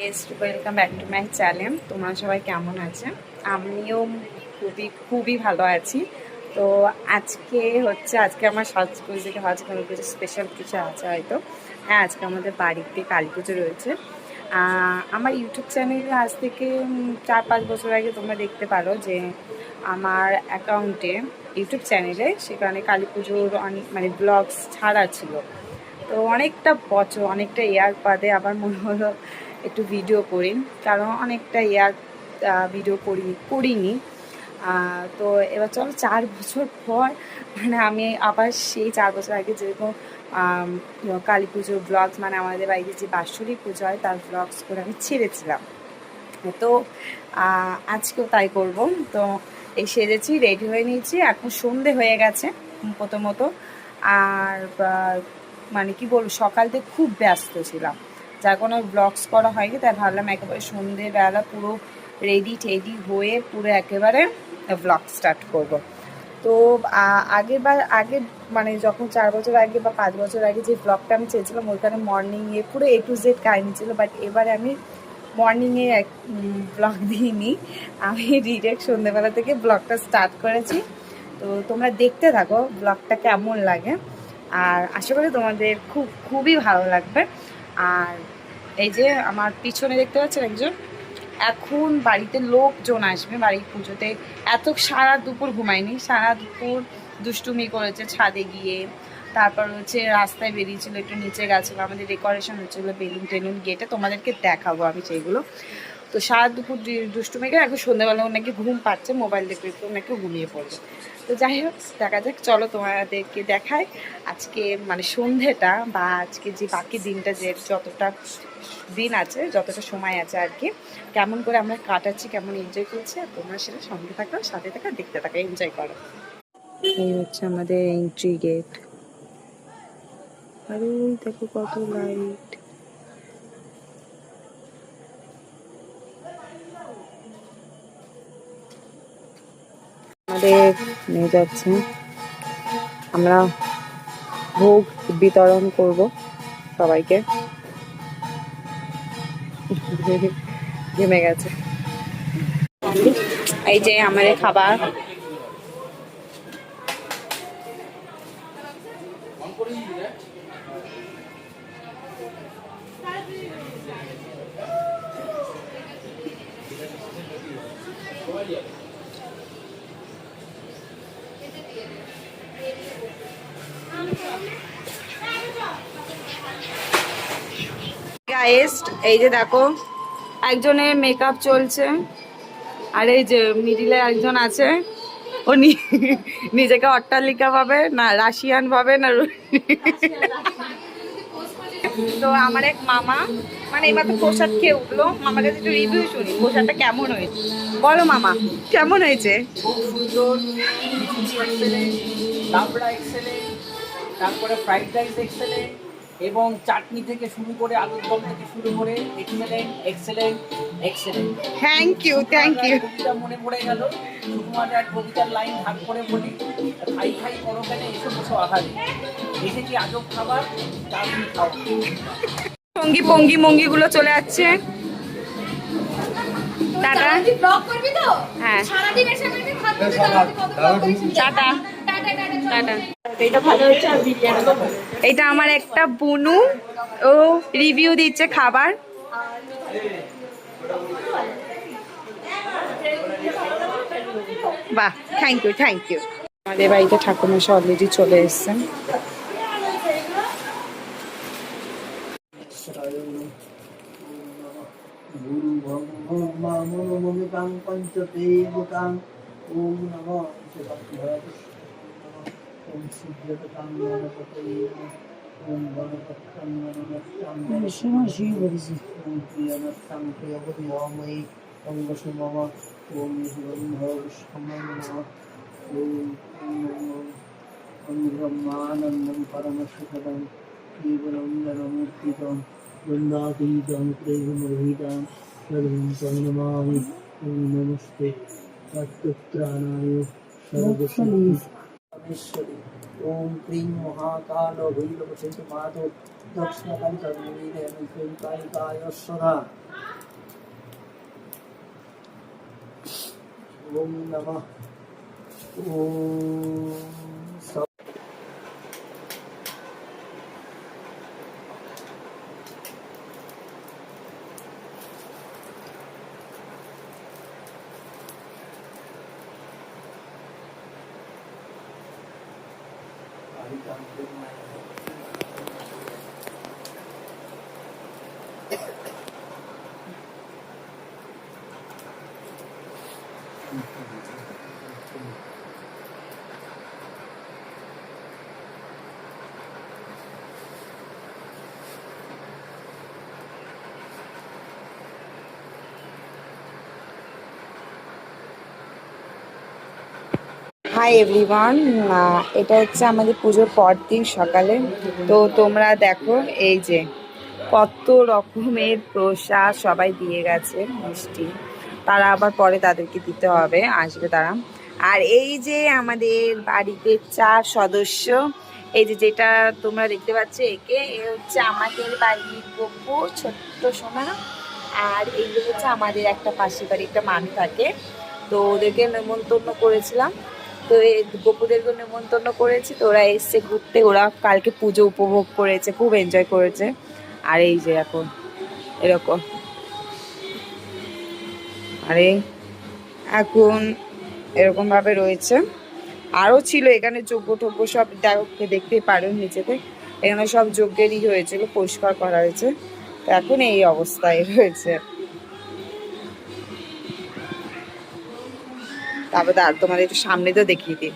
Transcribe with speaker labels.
Speaker 1: Guys, welcome back to my channel. তোমরা সবাই কেমন আছে? আমিও খুবই ভালো আছি। তো আজকে আমার সাজগোজ থেকে কোনো কিছু স্পেশাল কিছু আছে হয়তো। হ্যাঁ, আজকে আমাদের বাড়িতে কালী পুজো রয়েছে। আমার ইউটিউব চ্যানেলে আজ থেকে 4-5 বছর আগে তোমরা দেখতে পারো যে আমার অ্যাকাউন্টে ইউটিউব চ্যানেলে সেখানে কালী পুজোর অনেক ব্লগস ছাড়া ছিল। তো অনেকটা ইয়ার বাদে আবার মনে হলো একটু ভিডিও করি, কারণ অনেকটা ইয়ার ভিডিও করিনি। তো এবার চলো 4 বছর পর আমি আবার সেই 4 বছর আগে যেরকম কালী পুজোর ব্লগস, আমাদের বাড়িতে যে বাৎসরিক পুজো হয় তার ব্লগস করে আমি ছেড়েছিলাম। তো আজকেও তাই করব। তো এই সেজেছি, রেডি হয়ে নিয়েছি, এখন সন্ধে হয়ে গেছে প্রথমত। আর কি বলবো, সকাল থেকে খুব ব্যস্ত ছিলাম, যার কোনো ব্লগস করা হয়নি। তাই ভাবলাম একেবারে সন্ধেবেলা পুরো টেডি হয়ে পুরো একেবারে ব্লগ স্টার্ট করব। তো আগে যখন 4 বছর আগে বা 5 বছর আগে যে ব্লগটা আমি চেয়েছিলাম ওইখানে মর্নিংয়ে পুরো A to Z কাহিনি ছিল। বাট এবারে আমি মর্নিংয়ে ব্লগ দিইনি, আমি ডিরেক্ট সন্ধ্যেবেলা থেকে ব্লগটা স্টার্ট করেছি। তো তোমরা দেখতে থাকো ব্লগটা কেমন লাগে, আর আশা করি তোমাদের খুবই ভালো লাগবে। আর এই যে আমার পিছনে দেখতে পাচ্ছেন একজন, এখন বাড়িতে লোকজন আসবে বাড়ির পুজোতে। সারা দুপুর ঘুমায়নি, সারা দুপুর দুষ্টুমি করেছে ছাদে গিয়ে, তারপর হচ্ছে রাস্তায় বেরিয়েছিল, একটু নিচে গেছিলো, আমাদের ডেকোরেশন হচ্ছিলো বেলুন টেলুন গেটে, তোমাদেরকে দেখাবো আমি সেইগুলো। তো সারা দুপুর দুষ্টুমি করে এখন সন্ধ্যাবেলা ওনাকে ঘুম পাচ্ছে, মোবাইল দেখে একটু ওনাকে ঘুমিয়ে পড়বে। তো যাই হোক, দেখা যাক, চলো তোমাদেরকে দেখায় আজকে সন্ধেটা, বা আজকে যে বাকি দিনটা, যে যতটা দিন আছে, যতটা সময় আছে আর কি, কেমন করে আমরা কাটাচ্ছি, কেমন এনজয় করছি। আর তোমরা সেটা সঙ্গে থাকো, সাথে থাকো, দেখতে থাকো, এনজয় করো। এই হচ্ছে আমাদের এন্ট্রি গেট। আর ওই দেখো কত লাইট। আমাদের নিয়ে যাচ্ছে, আমরা ভোগ বিতরণ করব সবাইকে। জমে গেছে এই যে আমাদের খাবার। গাইস, এই যে দেখো, একজনের মেকআপ চলছে, আর এই যে মিডিলে একজন আছে, ও নিজেকে অট্টালিকা ভাবে না রাশিয়ান ভাবে না। তো আমার এক মামা এইমাত্র প্রসাদ খেয়ে উঠলো, মামার কাছে একটু রিভিউ শুনি প্রসাদটা কেমন হয়েছে। বলো মামা, কেমন হয়েছে?
Speaker 2: খুব সুন্দর, লাবড়া এক্সেলেন্ট, তারপরে ফ্রাইড রাইস এক্সেলেন্ট, এবং চাটনি থেকে শুরু করে আলুর দম থেকে শুরু করে excellent excellent excellent.
Speaker 1: Thank you.
Speaker 2: কবিতা মনে পড়ে গেল, শুধুমাত্র এক কবিতার লাইন ভাগ করে বলি, খাই খাই করো কেন এসে বসো আহারে, এসেছি আজব খাবার তার খাও।
Speaker 1: সঙ্গী পঙ্গি মঙ্গি গুলো চলে যাচ্ছে। টাটা। হ্যাঁ, টাটা টাটা। এটা আমার একটা বুনু, ও রিভিউ দিচ্ছে খাবার। বাহ, থ্যাংক ইউ। আমাদের বাড়িতে ঠাকুরমশাই অলরেডি চলে এসেছেন।
Speaker 2: গুরু ভগবান পঞ্চদেবতাং ওম নমঃ ওম সূর্যতাং গণপতয়ে ওম গণপত্যং গণপত্যং ওম প্রিয়নত্তং প্রিয়পতি মহাময়ী অঙ্গসু মম ওম বিষ্ণুসময় নমঃ ওম ওম ব্রহ্মানন্দং পরমসুখদং কেবলং জনমূর্তিতং বৃন্দাতীতং প্রেমমোহিতং সর্বং तं নমামি। ওম নমস্তে তত্ত্বত্রাণায় সর্বসম্পদেশ্বরী। ওম ক্রিং মহাকাল ভৈরব চৈত মাধব দক্ষিণকালী কালী কালিকায় সদা। ওম নমঃ ওম
Speaker 1: হাই এভরিওয়ান, এটা হচ্ছে আমাদের পুজোর পর দিন সকালে। তো তোমরা দেখো এই যে কত রকমের প্রসাদ সবাই দিয়ে গেছে, মিষ্টি। তারা আবার পরে তাদেরকে দিতে হবে, আসবে তারা। আর এই যে আমাদের বাড়িতে 4 সদস্য, এই যে যেটা তোমরা দেখতে পাচ্ছ একে, এ হচ্ছে আমাদের বাড়ির গপু, ছোট্ট সোনা। আর এইগুলো হচ্ছে আমাদের একটা পাশের বাড়ি একটা মামি থাকে, তো ওদেরকে নেমন্তন্ন করেছিলাম। তো এই গপুদেরকে নেমন্তন্ন করেছি, তো ওরা এসছে ঘুরতে, ওরা কালকে পুজো উপভোগ করেছে, খুব এনজয় করেছে। আর এই যে এখন এরকম, আরে এখন এরকম ভাবে রয়েছে। আরও ছিল এখানে যজ্ঞ টজ্ঞ সব, দেখতেই পারো নিচেতে, এখানে সব যজ্ঞেরই হয়েছিল, পরিষ্কার করা হয়েছে। তো এখন এই অবস্থায় রয়েছে। তারপরে আর তোমাদের একটু সামনে তো দেখিয়ে দিই।